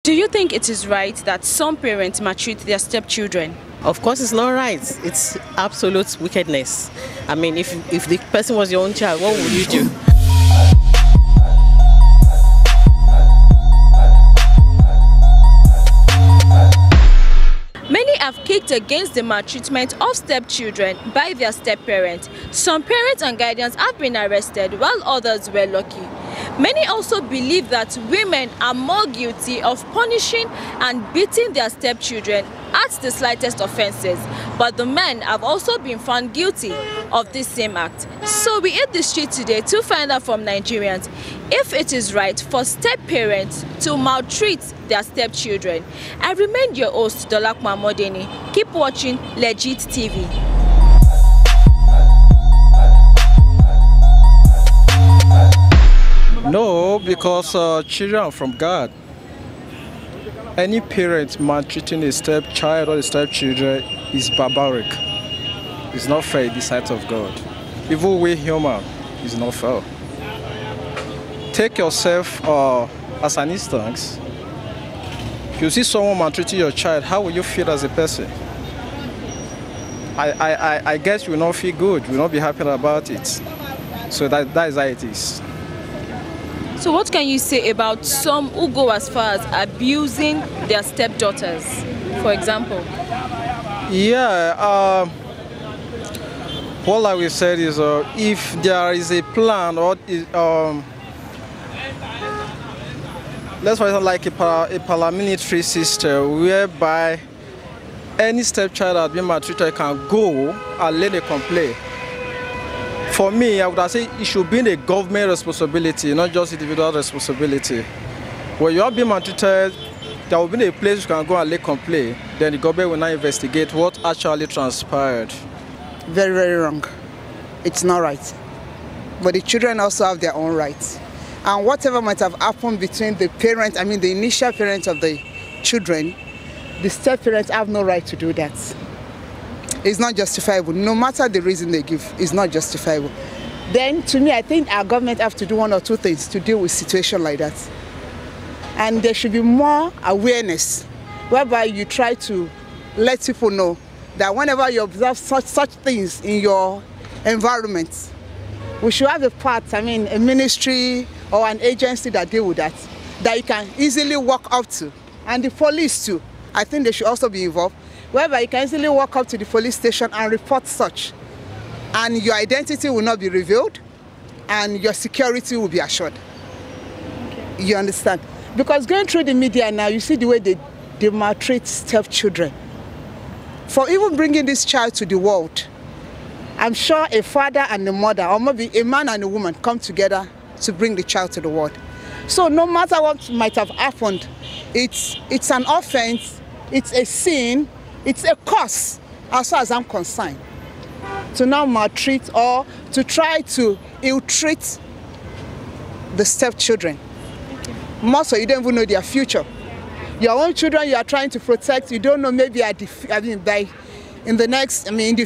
Do you think it is right that some parents maltreat their stepchildren? Of course, it's not right. It's absolute wickedness. I mean, if the person was your own child, what would you do? Many have kicked against the maltreatment of stepchildren by their step-parents. Some parents and guardians have been arrested while others were lucky. Many also believe that women are more guilty of punishing and beating their stepchildren at the slightest offenses, but the men have also been found guilty of this same act. So we hit the street today to find out from Nigerians if it is right for step-parents to maltreat their stepchildren. I remain your host, Dolakwa Modeni. Keep watching Legit TV. No, because children are from God. Any parent maltreating a stepchild or a stepchildren is barbaric. It's not fair in the sight of God. Even we human is not fair. Take yourself as an instance. If you see someone maltreating your child, how will you feel as a person? I guess you will not feel good. You will not be happy about it. So that is how it is. So what can you say about some who go as far as abusing their stepdaughters, for example? Yeah, what I will say is if there is a plan or let's for example like a paramilitary system whereby any stepchild that has been maltreated can go and lay a complaint. For me, I would say it should be a government responsibility, not just individual responsibility. When you are being maltreated, there will be a place you can go and lay complaint. Then the government will now investigate what actually transpired. Very, very wrong. It's not right. But the children also have their own rights. And whatever might have happened between the parents, I mean the initial parents of the children, the step-parents have no right to do that. It's not justifiable. No matter the reason they give, it's not justifiable. Then, to me, I think our government have to do one or two things to deal with situations like that. And there should be more awareness, whereby you try to let people know that whenever you observe such things in your environment, we should have a part, I mean, a ministry or an agency that deal with that you can easily walk up to. And the police too, I think they should also be involved, whereby you can easily walk up to the police station and report such. And your identity will not be revealed, and your security will be assured. Okay. You understand? Because going through the media now, you see the way they maltreat stepchildren. For even bringing this child to the world, I'm sure a father and a mother, or maybe a man and a woman, come together to bring the child to the world. So no matter what might have happened, it's an offense, it's a sin, it's a curse, as far as I'm concerned, to now maltreat or to try to ill-treat the stepchildren. Most of you don't even know their future. Your own children you are trying to protect, you don't know maybe in the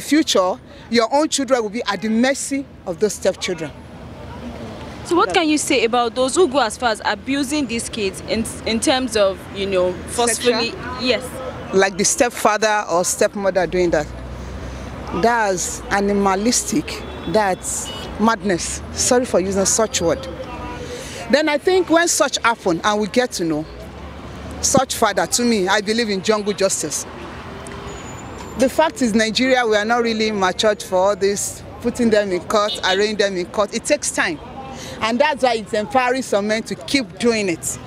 future, your own children will be at the mercy of those stepchildren. So what can you say about those who go as far as abusing these kids in terms of, you know, forcefully? Sexual? Yes. Like the stepfather or stepmother doing that. That's animalistic. That's madness. Sorry for using such word. Then I think when such happen and we get to know such father, to me, I believe in jungle justice. The fact is, Nigeria, we are not really matured for all this, putting them in court, arraigning them in court. It takes time. And that's why it's empowering some men to keep doing it.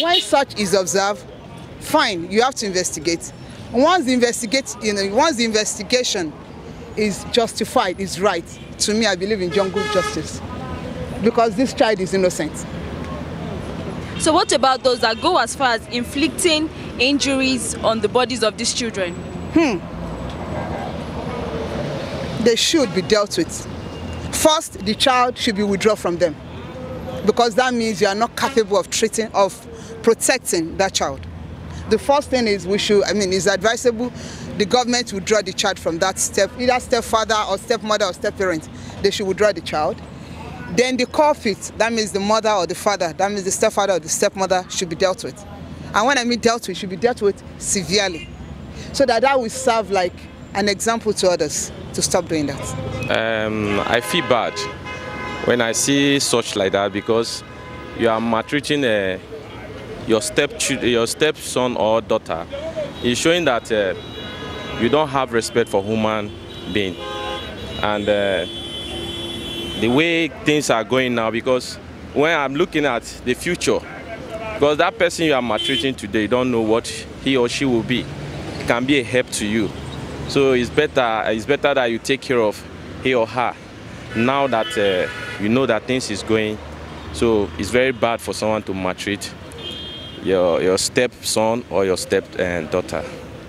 When such is observed, fine, you have to investigate. Once the investigation is justified, is right, to me, I believe in jungle justice. Because this child is innocent. So what about those that go as far as inflicting injuries on the bodies of these children? They should be dealt with. First, the child should be withdrawn from them, because that means you are not capable of protecting that child. The first thing is it's advisable the government withdraw the child from that either stepfather or stepmother or stepparent. They should withdraw the child. Then the culprit, that means the mother or the father, that means the stepfather or the stepmother, should be dealt with. And when I mean dealt with, it should be dealt with severely, so that will serve like an example to others to stop doing that. I feel bad when I see such like that, because you are maltreating your stepson or daughter. It's showing that you don't have respect for human being. And the way things are going now, because when I'm looking at the future, because that person you are maltreating today, you don't know what he or she will be. It can be a help to you. So it's better that you take care of he or her now that you know that things is going. So it's very bad for someone to maltreat your stepson or your stepdaughter.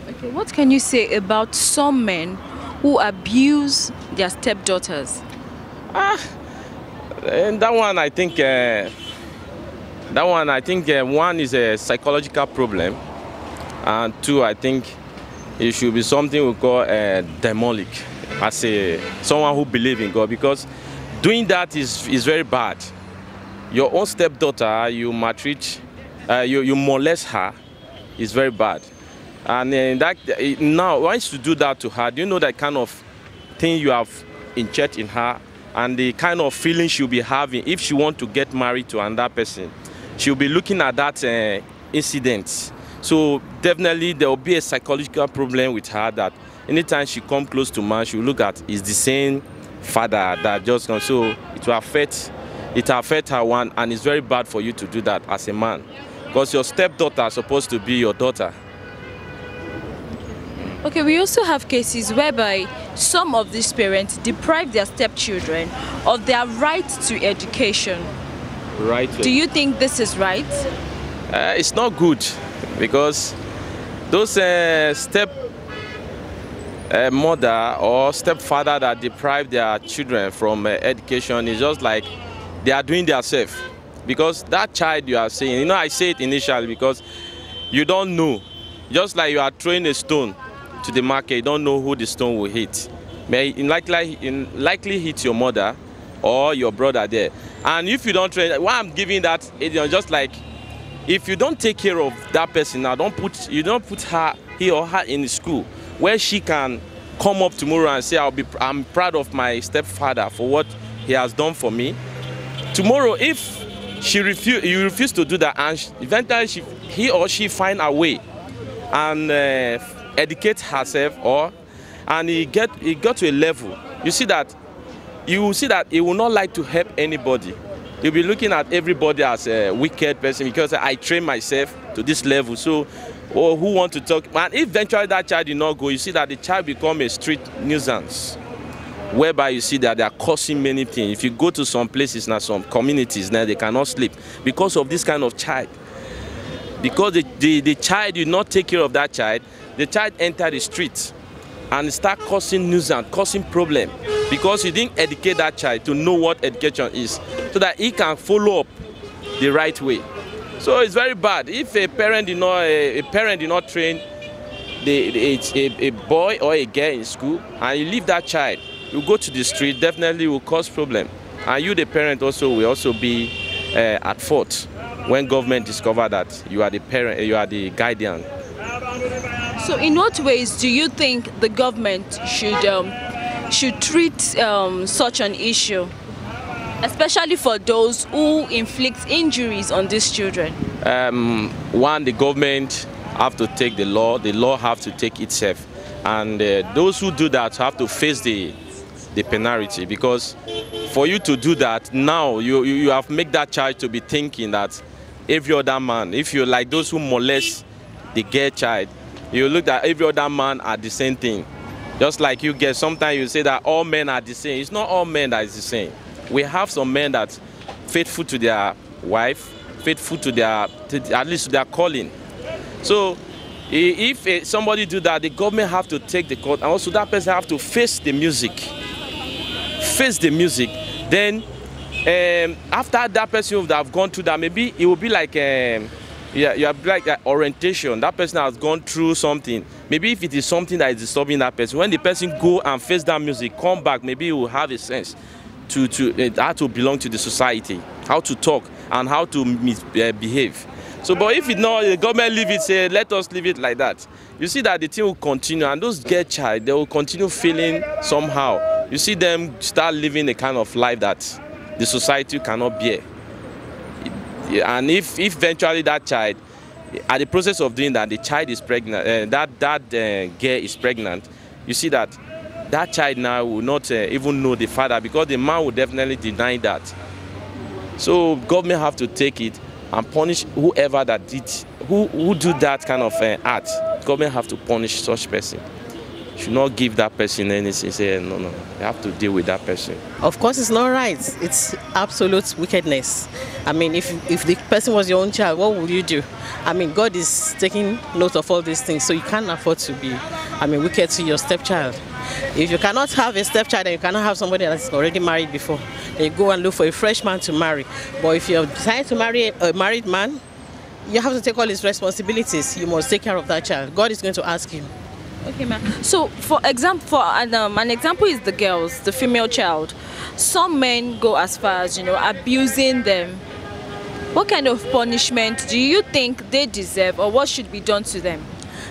Okay, what can you say about some men who abuse their stepdaughters? And that one, I think, one is a psychological problem, and two, I think it should be something we call demonic, as someone who believes in God, because doing that is very bad. Your own stepdaughter, you maltreat, you molest her, is very bad. And now, once you do that to her, do you know that kind of thing you have injected in her, and the kind of feeling she'll be having if she wants to get married to another person? She'll be looking at that incident. So definitely there will be a psychological problem with her, that anytime she comes close to man, she'll look at is the same father that just gone. So it will affect her one, and it's very bad for you to do that as a man, because your stepdaughter is supposed to be your daughter. Okay, we also have cases whereby some of these parents deprive their stepchildren of their right to education. Right. Do you think this is right? It's not good, because those mother or stepfather that deprive their children from education is just like they are doing themselves. Because that child you are saying, you know, I say it initially because you don't know. Just like you are throwing a stone to the market, you don't know who the stone will hit. May likely hit your mother or your brother there. And if you don't train, why I'm giving that, just like if you don't take care of that person now, you don't put he or her in school where she can come up tomorrow and say, I'm proud of my stepfather for what he has done for me. Tomorrow, if you refuse to do that, and eventually he or she find a way and educate herself, and he got to a level, you will see that he will not like to help anybody. You'll be looking at everybody as a wicked person, because I train myself to this level. So, who want to talk? And if eventually that child did not go, you see that the child become a street nuisance, whereby you see that they are causing many things. If you go to some places now, some communities now, they cannot sleep because of this kind of child. Because the child did not take care of that child, the child enter the street and start causing nuisance, causing problem, because you didn't educate that child to know what education is, so that he can follow up the right way. So it's very bad if a parent did not train a boy or a girl in school, and you leave that child, you go to the street, definitely will cause problem. And you, the parent, also will also be at fault when government discover that you are the parent, you are the guardian. So in what ways do you think the government should treat such an issue, especially for those who inflict injuries on these children? One, the government have to take the law have to take itself, and those who do that have to face the penalty, because for you to do that now, you have made that child to be thinking that every other man, if you like those who molest the girl child, you look at every other man are the same thing. Just like you get, sometimes you say that all men are the same. It's not all men that is the same. We have some men that faithful to their wife, faithful to at least to their calling. So if somebody do that, the government have to take the court, and also that person have to face the music. Face the music. Then after that person would have gone through that, maybe it will be like you have like orientation. That person has gone through something. Maybe if it is something that is disturbing that person, when the person go and face that music, come back, maybe he will have a sense to how to belong to the society, how to talk, and how to behave. So, but if the government leave it, say, let us leave it like that, you see that the thing will continue, and those girl child, they will continue feeling somehow. You see them start living a kind of life that the society cannot bear. And if eventually that child, at the process of doing that, the child is pregnant, that girl is pregnant, you see that child now will not even know the father, because the man will definitely deny that. So government have to take it and punish whoever that did, who do that kind of act. Government have to punish such person. Should not give that person anything. Say no, you have to deal with that person. Of course, it's not right. It's absolute wickedness. I mean, if the person was your own child, what would you do? I mean, God is taking note of all these things, so you can't afford to be, wicked to your stepchild. If you cannot have a stepchild and you cannot have somebody that's already married before, then you go and look for a fresh man to marry. But if you decide to marry a married man, you have to take all his responsibilities. You must take care of that child. God is going to ask you. Okay, ma'am. So, for example, an example is the girls, the female child. Some men go as far as, abusing them. What kind of punishment do you think they deserve, or what should be done to them?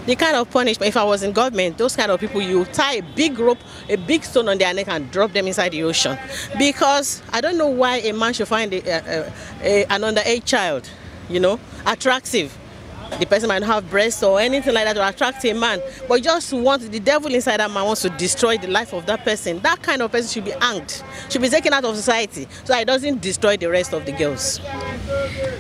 The kind of punishment, if I was in government, those kind of people, you tie a big rope, a big stone on their neck and drop them inside the ocean. Because I don't know why a man should find an underage child, attractive. The person might have breasts or anything like that to attract a man, but just want the devil inside that man wants to destroy the life of that person. That kind of person should be hanged, should be taken out of society, so that it doesn't destroy the rest of the girls.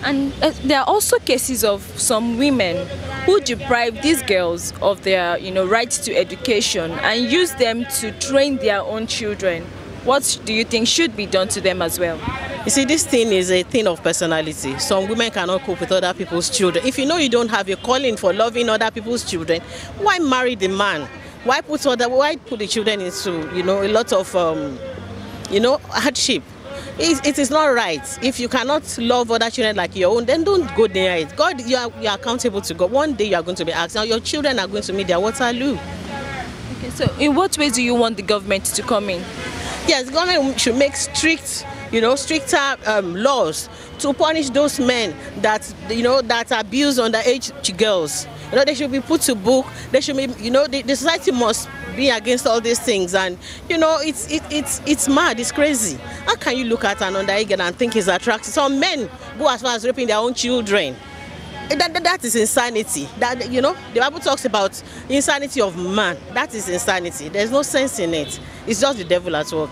And there are also cases of some women who deprive these girls of their, right to education and use them to train their own children. What do you think should be done to them as well? You see, this thing is a thing of personality. Some women cannot cope with other people's children. If you know you don't have a calling for loving other people's children, why marry the man? Why put the children into, a lot of, hardship? It is not right. If you cannot love other children like your own, then don't go near it. God, you are accountable to God. One day you are going to be asked. Now your children are going to meet their Waterloo. Okay, so in what ways do you want the government to come in? Yes, the government should make stricter laws to punish those men that abuse underage girls. They should be put to book. They should be, the society must be against all these things. And it's mad, it's crazy. How can you look at an underage girl and think it's attractive? Some men go as far as raping their own children. That is insanity. The Bible talks about insanity of man. That is insanity. There's no sense in it. It's just the devil at work.